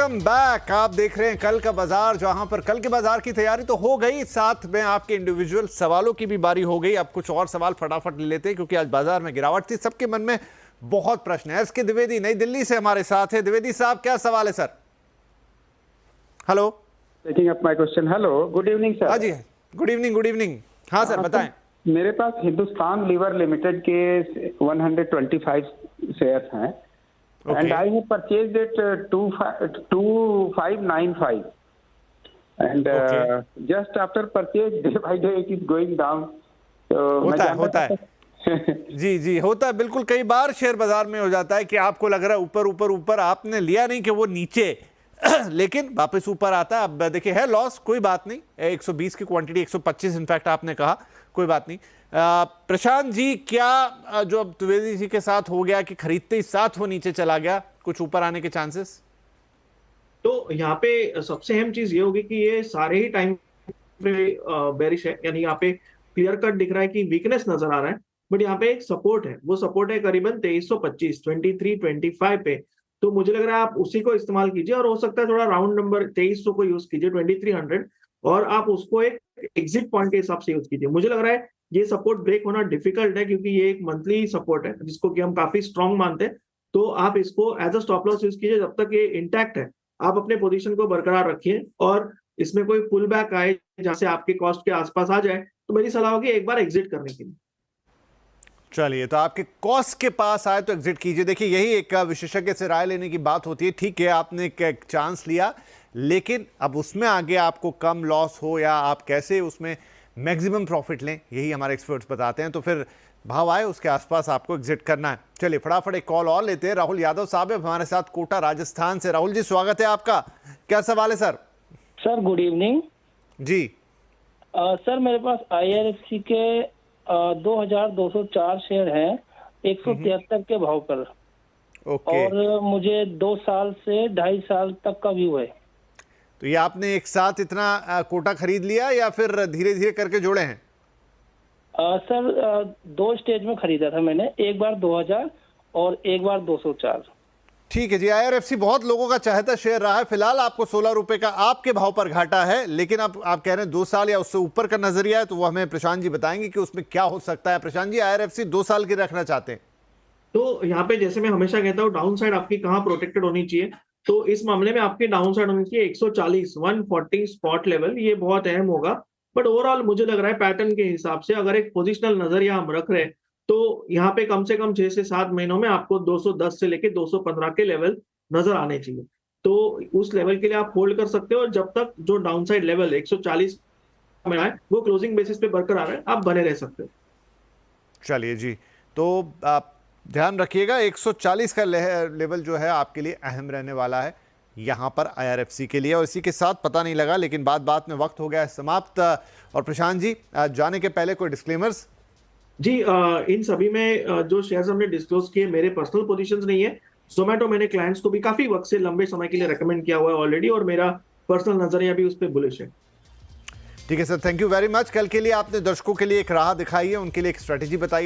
Welcome back. आप देख रहे हैं कल का बाजार, जहां पर कल के बाजार की तैयारी तो हो गई, साथ में आपके इंडिविजुअल सवालों की भी बारी हो गई। अब कुछ और सवाल फटाफट ले लेते हैं क्योंकि आज बाजार में गिरावट थी। सबके मन में बहुत प्रश्न है। एसके द्विवेदी नई दिल्ली से हमारे साथ है। द्विवेदी साहब, क्या सवाल है sir? Hello, taking up my question. Hello, good evening sir. हाँ जी, गुड इवनिंग। Good evening. हाँ सर, बताएं। मेरे पास हिंदुस्तान लीवर लिमिटेड के 125 शेयर्स हैं and I have purchased it 2595 and just after purchase day by day it is going down. होता है जी जी, होता है बिल्कुल। कई बार शेयर बाजार में हो जाता है कि आपको लग रहा है ऊपर ऊपर ऊपर, आपने लिया नहीं कि वो नीचे लेकिन वापस ऊपर आता है। अब देखिए, है लॉस, कोई बात नहीं। 120 की क्वांटिटी, 125 इनफैक्ट आपने कहा, कोई बात नहीं। प्रशांत जी, क्या जो अब द्विवेदी जी के साथ हो गया कि खरीदते ही साथ वो नीचे चला गया, कुछ ऊपर आने के चांसेस? तो यहाँ पे सबसे अहम चीज ये होगी कि ये सारे ही टाइम पे बेरिश है, यानी यहाँ पे क्लियर कट दिख रहा है कि वीकनेस नजर आ रहा है। बट यहाँ पे एक सपोर्ट है, वो सपोर्ट है करीबन 2325, 2325 पे। तो मुझे लग रहा है आप उसी को इस्तेमाल कीजिए, और हो सकता है थोड़ा राउंड नंबर 2300 को यूज कीजिए, 2300, और आप उसको एक एग्जिट पॉइंट के हिसाब से यूज कीजिए। मुझे लग रहा है ये सपोर्ट ब्रेक होना डिफिकल्ट है, क्योंकि ये एक मंथली सपोर्ट है जिसको कि हम काफी स्ट्रॉन्ग मानते हैं। तो आप इसको as a stop loss use कीजिए। जब तक ये इंटैक्ट है आप अपने पोजीशन को बरकरार रखिए, और इसमें कोई पुल बैक आए जहां से आपके कॉस्ट के आसपास आ जाए तो मेरी सलाह होगी एक बार एग्जिट करने के लिए। चलिए, तो आपके कॉस्ट के पास आए तो एग्जिट कीजिए। देखिए, यही एक विशेषज्ञ से राय लेने की बात होती है। ठीक है, आपने एक चांस लिया, लेकिन अब उसमें आगे आपको कम लॉस हो या आप कैसे उसमें मैक्सिमम प्रॉफिट लें, यही हमारे एक्सपर्ट्स बताते हैं। तो फिर भाव आए उसके आसपास आपको एग्जिट करना है। चलिए, फटाफट एक कॉल और लेते हैं। राहुल यादव साहब है हमारे साथ, कोटा राजस्थान से। राहुल जी, स्वागत है आपका। क्या सवाल है सर? सर गुड इवनिंग जी। सर मेरे पास IRFC के 2204 शेयर हैं 173 के भाव पर। ओके। और मुझे 2 साल से 2.5 साल तक का व्यू है। तो ये आपने एक साथ इतना कोटा खरीद लिया या फिर धीरे धीरे करके जोड़े हैं? सर 2 स्टेज में खरीदा था मैंने, एक बार 2000 और एक बार 204। ठीक है जी। IRFC बहुत लोगों का चाहता शेयर रहा है। फिलहाल आपको 16 रुपए का आपके भाव पर घाटा है, लेकिन अब आप कह रहे हैं 2 साल या उससे ऊपर का नजरिया है, तो वो हमें प्रशांत जी बताएंगे कि उसमें क्या हो सकता है। प्रशांत जी, IRFC 2 साल की रखना चाहते हैं तो यहाँ पे जैसे मैं हमेशा कहता हूँ, डाउन साइड आपकी कहाँ प्रोटेक्टेड होनी चाहिए। तो इस मामले में आपकी डाउन साइड होनी चाहिए 140, 140 स्पॉट लेवल, ये बहुत अहम होगा। बट ओवरऑल मुझे लग रहा है पैटर्न के हिसाब से अगर एक पोजिशनल नजरिया हम रख रहे हैं तो यहाँ पे कम से कम 6 से 7 महीनों में आपको 210 से लेके 215 के लेवल नजर आने चाहिए। तो उस लेवल के लिए आप होल्ड कर सकते हो, और जब तक जो डाउन साइड लेवल 140 में आए वो क्लोजिंग बेसिस पे बरकरार है, आप बने रह सकते हो। चलिए जी, तो आप ध्यान रखिएगा 140 का लेवल जो है आपके लिए अहम रहने वाला है यहाँ पर IRFC के लिए। और इसी के साथ पता नहीं लगा, लेकिन बात में वक्त हो गया है समाप्त। और प्रशांत जी, जाने के पहले कोई डिस्क्लेमर्स? जी, इन सभी में जो शेयर्स हमने डिस्क्लोज किए मेरे पर्सनल पोजीशंस नहीं है। जोमेटो मैंने क्लाइंट्स को भी काफी वक्त से लंबे समय के लिए रेकमेंड किया हुआ है ऑलरेडी, और मेरा पर्सनल नजरिया भी उस पर बुलिश है। ठीक है sir, thank you very much. कल के लिए आपने दर्शकों के लिए एक राह दिखाई है, उनके लिए एक स्ट्रेटेजी बताई।